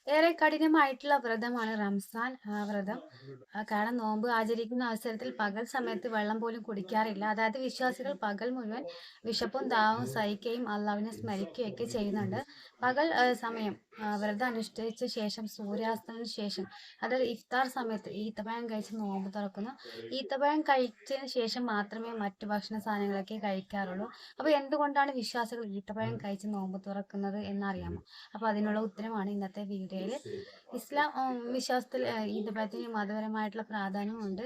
ഏറെ കഠിനമായിട്ടുള്ള വ്രതമാണ് റംസാൻ വ്രതം. കാരണം നോമ്പ് ആചരിക്കുന്ന അവസരത്തിൽ പകൽ സമയത്ത് വെള്ളം പോലും കുടിക്കാറില്ല. അതായത് വിശ്വാസികൾ പകൽ മുഴുവൻ വിശപ്പും ദാഹവും സഹിക്കുകയും അള്ളാഹുവിനെ സ്മരിക്കുകയൊക്കെ ചെയ്യുന്നുണ്ട്. പകൽ സമയം വ്രതം അനുഷ്ഠിച്ച ശേഷം സൂര്യാസ്തമനത്തിന് ശേഷം, അതായത് ഇഫ്താർ സമയത്ത് ഈത്തപ്പഴം കഴിച്ച് നോമ്പ് തുറക്കുന്നു. ഈത്തപ്പഴം കഴിച്ചതിന് ശേഷം മാത്രമേ മറ്റു ഭക്ഷണ സാധനങ്ങളൊക്കെ കഴിക്കാറുള്ളൂ. അപ്പോൾ എന്തുകൊണ്ടാണ് വിശ്വാസികൾ ഈത്തപ്പഴം കഴിച്ച് നോമ്പ് തുറക്കുന്നത് എന്നറിയാമോ? അപ്പോൾ അതിനുള്ള ഉത്തരമാണ് ഇന്നത്തെ വീഡിയോയിൽ. ഇസ്ലാം വിശ്വാസത്തിൽ ഈത്തപ്പഴത്തിന് മതപരമായിട്ടുള്ള പ്രാധാന്യമുണ്ട്,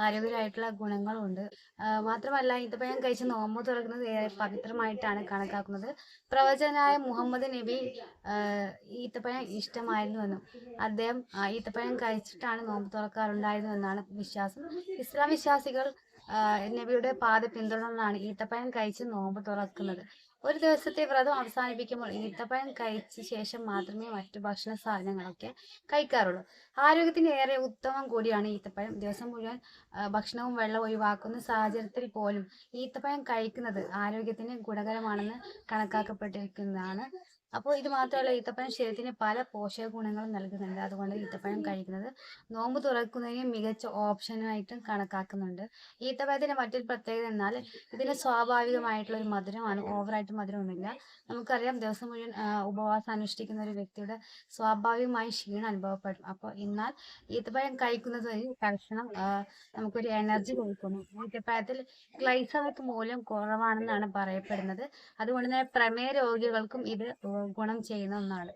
ആരോഗ്യപരമായിട്ടുള്ള ഗുണങ്ങളുണ്ട്. മാത്രമല്ല ഈത്തപ്പഴം കഴിച്ച് നോമ്പ് തുറക്കുന്നത് ഏറെ പവിത്രമായിട്ടാണ് കണക്കാക്കുന്നത്. പ്രവാചകനായ മുഹമ്മദ് നബി ഈത്തപ്പഴം ഇഷ്ടമായിരുന്നുവെന്നും അദ്ദേഹം ഈത്തപ്പഴം കഴിച്ചിട്ടാണ് നോമ്പ് തുറക്കാറുണ്ടായിരുന്നുവെന്നാണ് വിശ്വാസം. ഇസ്ലാം വിശ്വാസികൾ നബിയുടെ പാത പിന്തുടർന്നാണ് ഈത്തപ്പഴം കഴിച്ച് നോമ്പ് തുറക്കുന്നത്. ഒരു ദിവസത്തെ വ്രതം അവസാനിപ്പിക്കുമ്പോൾ ഈത്തപ്പഴം കഴിച്ച ശേഷം മാത്രമേ മറ്റു ഭക്ഷണ സാധനങ്ങളൊക്കെ കഴിക്കാറുള്ളൂ. ആരോഗ്യത്തിന് ഏറെ ഉത്തമം കൂടിയാണ് ഈത്തപ്പഴം. ദിവസം മുഴുവൻ ഭക്ഷണവും വെള്ളവും ഒഴിവാക്കുന്ന സാഹചര്യത്തിൽ പോലും ഈത്തപ്പഴം കഴിക്കുന്നത് ആരോഗ്യത്തിന് ഗുണകരമാണെന്ന് കണക്കാക്കപ്പെട്ടിരിക്കുന്നതാണ്. അപ്പോൾ ഇത് മാത്രമല്ല, ഈത്തപ്പഴം ശരീരത്തിന് പല പോഷക ഗുണങ്ങളും നൽകുന്നുണ്ട്. അതുകൊണ്ട് ഈത്തപ്പഴം കഴിക്കുന്നത് നോമ്പ് തുറക്കുന്നതിന് മികച്ച ഓപ്ഷനായിട്ടും കണക്കാക്കുന്നുണ്ട്. ഈത്തപ്പഴത്തിന്റെ മറ്റൊരു പ്രത്യേകത എന്നാൽ ഇതിന് സ്വാഭാവികമായിട്ടുള്ള ഒരു മധുരമാണ്. ഓവറായിട്ട് മധുരമൊന്നുമില്ല. നമുക്കറിയാം, ദിവസം മുഴുവൻ ഉപവാസം അനുഷ്ഠിക്കുന്ന ഒരു വ്യക്തിയുടെ സ്വാഭാവികമായി ക്ഷീണം അനുഭവപ്പെടും. അപ്പോൾ എന്നാൽ ഈത്തപ്പഴം കഴിക്കുന്നത് വഴി തൽക്ഷണം നമുക്കൊരു എനർജി കൊടുക്കുന്നു. ഈത്തപ്പഴത്തിൽ ഗ്ലൈസമിക് മൂല്യം കുറവാണെന്നാണ് പറയപ്പെടുന്നത്. അതുകൊണ്ട് തന്നെ പ്രമേഹ രോഗികൾക്കും ഇത് ഗുണം ചെയ്യുന്ന ഒന്നാണ്.